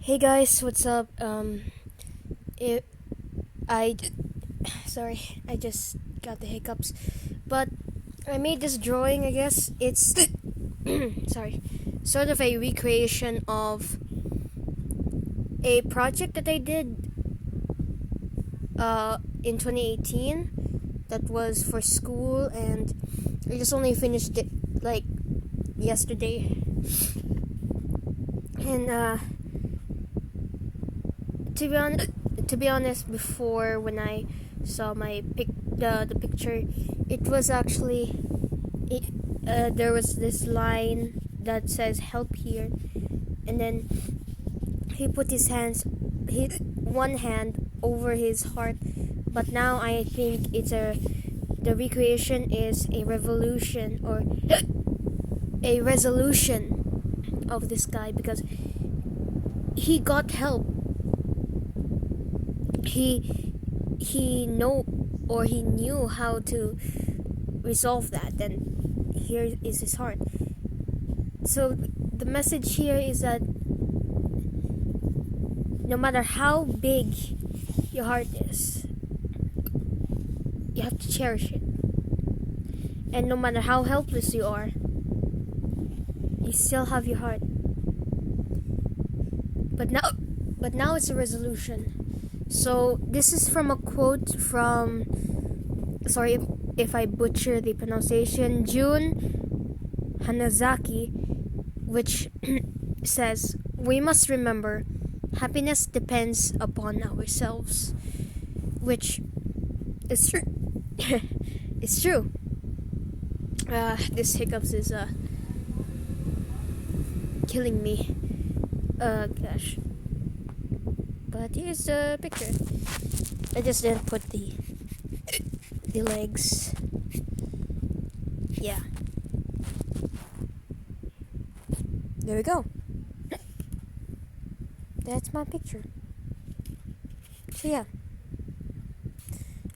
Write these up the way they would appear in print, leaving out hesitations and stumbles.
Hey guys, what's up? It, I, sorry, I just got the hiccups, but I made this drawing. I guess it's, sorry, sort of a recreation of a project that I did, in 2018. That was for school, and I just only finished it like yesterday, and to be honest, before when I saw the picture, it was actually there was this line that says "help here," and then he put his one hand over his heart. But now I think the recreation is a revolution or a resolution of this guy because he got help. He know or he knew how to resolve that, and here is his heart. So the message here is that no matter how big your heart is, you have to cherish it, and no matter how helpless you are, you still have your heart. But now it's a resolution. So this is from a quote from, sorry if I butcher the pronunciation, Jun Hanazaki, which says, "We must remember, happiness depends upon ourselves," which is true. It's true. This hiccups is killing me. Gosh. But here's the picture. I just didn't put the legs. Yeah. There we go. That's my picture. So yeah.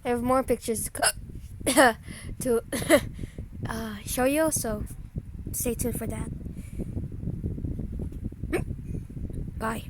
I have more pictures to show you, so stay tuned for that. Bye.